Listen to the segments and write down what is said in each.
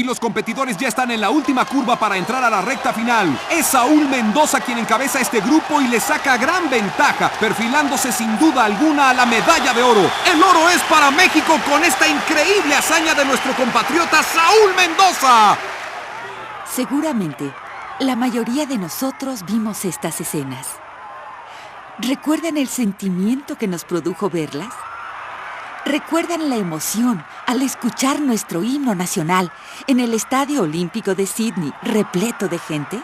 los competidores ya están en la última curva para entrar a la recta final. Es Saúl Mendoza quien encabeza este grupo y le saca gran ventaja, perfilándose sin duda alguna a la medalla de oro. El oro es para México con esta increíble hazaña de nuestro compatriota Saúl Mendoza. Seguramente, la mayoría de nosotros vimos estas escenas. ¿Recuerdan el sentimiento que nos produjo verlas? ¿Recuerdan la emoción al escuchar nuestro himno nacional en el Estadio Olímpico de Sydney, repleto de gente?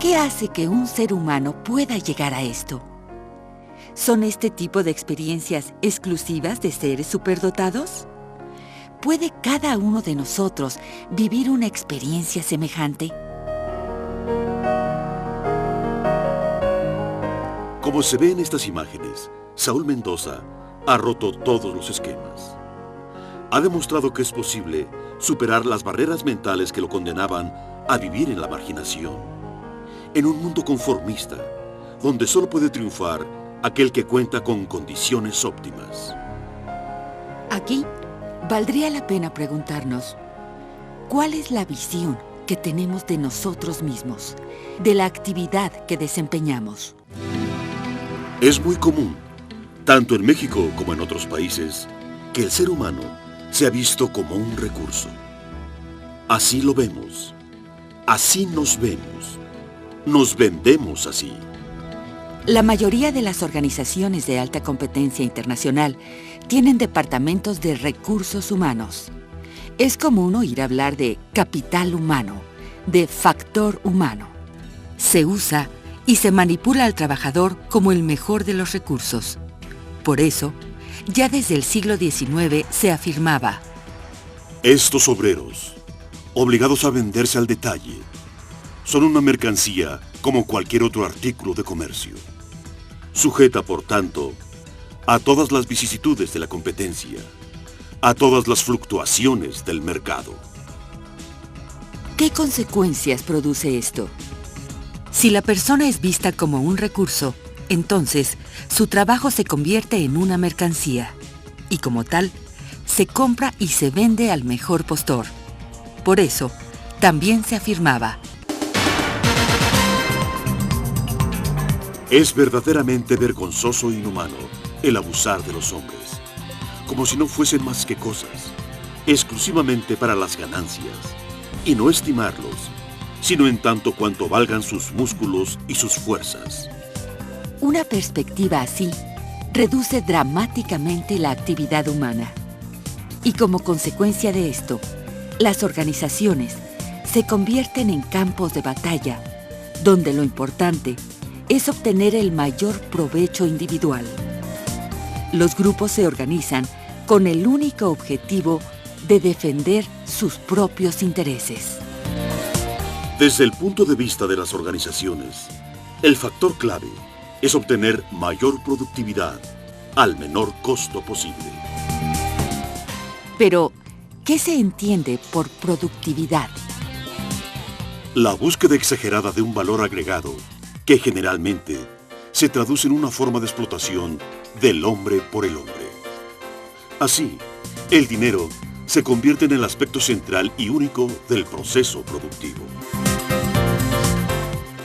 ¿Qué hace que un ser humano pueda llegar a esto? ¿Son este tipo de experiencias exclusivas de seres superdotados? ¿Puede cada uno de nosotros vivir una experiencia semejante? Como se ve en estas imágenes, Saúl Mendoza ha roto todos los esquemas. Ha demostrado que es posible superar las barreras mentales que lo condenaban a vivir en la marginación, en un mundo conformista, donde solo puede triunfar aquel que cuenta con condiciones óptimas. Aquí valdría la pena preguntarnos, ¿cuál es la visión que tenemos de nosotros mismos, de la actividad que desempeñamos? Es muy común, tanto en México como en otros países, que el ser humano se ha visto como un recurso. Así lo vemos, así nos vemos, nos vendemos así. La mayoría de las organizaciones de alta competencia internacional tienen departamentos de recursos humanos. Es común oír hablar de capital humano, de factor humano. Se usa y se manipula al trabajador como el mejor de los recursos. Por eso, ya desde el siglo XIX se afirmaba: estos obreros, obligados a venderse al detalle, son una mercancía como cualquier otro artículo de comercio, sujeta, por tanto, a todas las vicisitudes de la competencia, a todas las fluctuaciones del mercado. ¿Qué consecuencias produce esto? Si la persona es vista como un recurso, entonces su trabajo se convierte en una mercancía y, como tal, se compra y se vende al mejor postor. Por eso, también se afirmaba: es verdaderamente vergonzoso e inhumano el abusar de los hombres, como si no fuesen más que cosas, exclusivamente para las ganancias, y no estimarlos, sino en tanto cuanto valgan sus músculos y sus fuerzas. Una perspectiva así reduce dramáticamente la actividad humana. Y como consecuencia de esto, las organizaciones se convierten en campos de batalla, donde lo importante es obtener el mayor provecho individual. Los grupos se organizan con el único objetivo de defender sus propios intereses. Desde el punto de vista de las organizaciones, el factor clave es obtener mayor productividad al menor costo posible. Pero, ¿qué se entiende por productividad? La búsqueda exagerada de un valor agregado que generalmente se traduce en una forma de explotación del hombre por el hombre. Así, el dinero se convierte en el aspecto central y único del proceso productivo.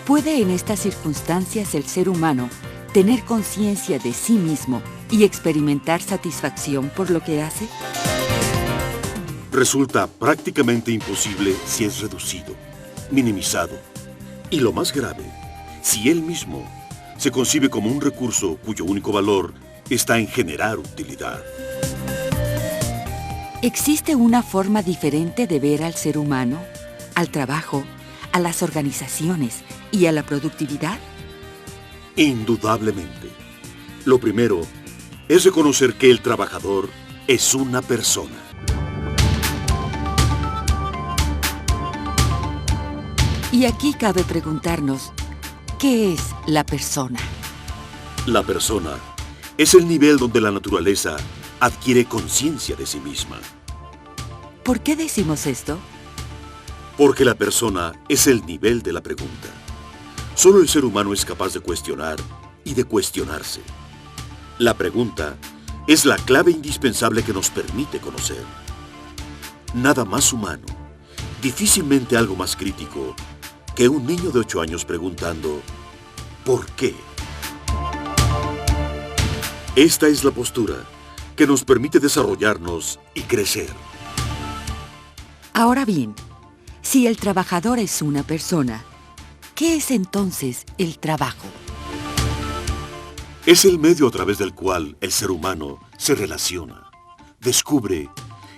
¿Puede en estas circunstancias el ser humano tener conciencia de sí mismo y experimentar satisfacción por lo que hace? Resulta prácticamente imposible si es reducido, minimizado y, lo más grave, si él mismo se concibe como un recurso cuyo único valor está en generar utilidad. ¿Existe una forma diferente de ver al ser humano, al trabajo, a las organizaciones y a la productividad? Indudablemente. Lo primero es reconocer que el trabajador es una persona. Y aquí cabe preguntarnos, ¿qué es la persona? La persona es el nivel donde la naturaleza adquiere conciencia de sí misma. ¿Por qué decimos esto? Porque la persona es el nivel de la pregunta. Solo el ser humano es capaz de cuestionar y de cuestionarse. La pregunta es la clave indispensable que nos permite conocer. Nada más humano, difícilmente algo más crítico que un niño de 8 años preguntando ¿por qué? Esta es la postura que nos permite desarrollarnos y crecer. Ahora bien, si el trabajador es una persona, ¿qué es entonces el trabajo? Es el medio a través del cual el ser humano se relaciona, descubre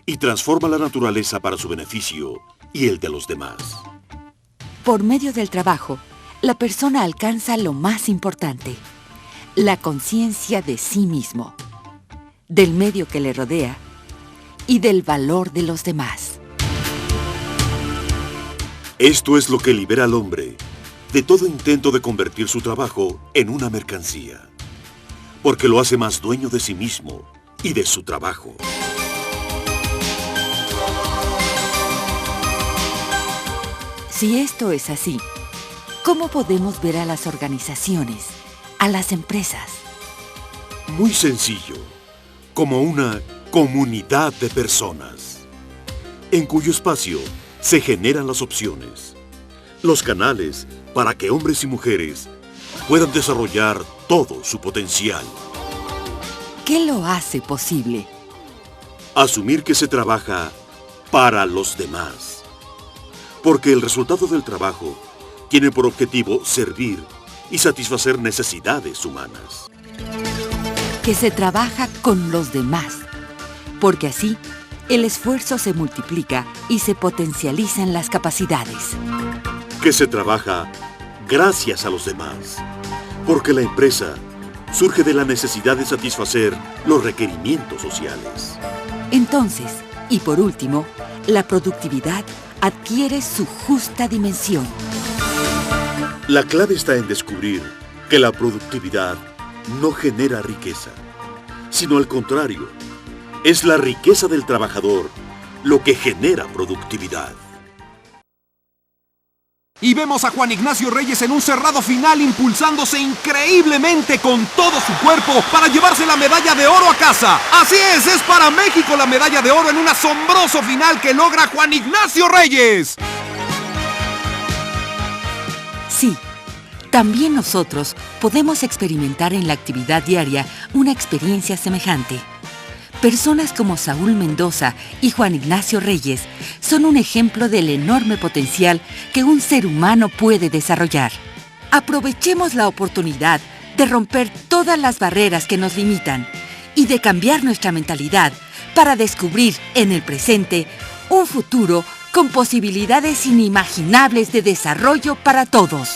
y transforma la naturaleza para su beneficio y el de los demás. Por medio del trabajo, la persona alcanza lo más importante, la conciencia de sí mismo, del medio que le rodea y del valor de los demás. Esto es lo que libera al hombre de todo intento de convertir su trabajo en una mercancía, porque lo hace más dueño de sí mismo y de su trabajo. Si esto es así, ¿cómo podemos ver a las organizaciones, a las empresas? Muy sencillo, como una comunidad de personas, en cuyo espacio se generan las opciones, los canales para que hombres y mujeres puedan desarrollar todo su potencial. ¿Qué lo hace posible? Asumir que se trabaja para los demás, porque el resultado del trabajo tiene por objetivo servir y satisfacer necesidades humanas. Que se trabaja con los demás, porque así el esfuerzo se multiplica y se potencializan las capacidades. Que se trabaja gracias a los demás, porque la empresa surge de la necesidad de satisfacer los requerimientos sociales. Entonces, y por último, la productividad adquiere su justa dimensión. La clave está en descubrir que la productividad no genera riqueza, sino al contrario, es la riqueza del trabajador lo que genera productividad. Y vemos a Juan Ignacio Reyes en un cerrado final impulsándose increíblemente con todo su cuerpo para llevarse la medalla de oro a casa. Así es para México la medalla de oro en un asombroso final que logra Juan Ignacio Reyes. Sí, también nosotros podemos experimentar en la actividad diaria una experiencia semejante. Personas como Saúl Mendoza y Juan Ignacio Reyes son un ejemplo del enorme potencial que un ser humano puede desarrollar. Aprovechemos la oportunidad de romper todas las barreras que nos limitan y de cambiar nuestra mentalidad para descubrir en el presente un futuro con posibilidades inimaginables de desarrollo para todos.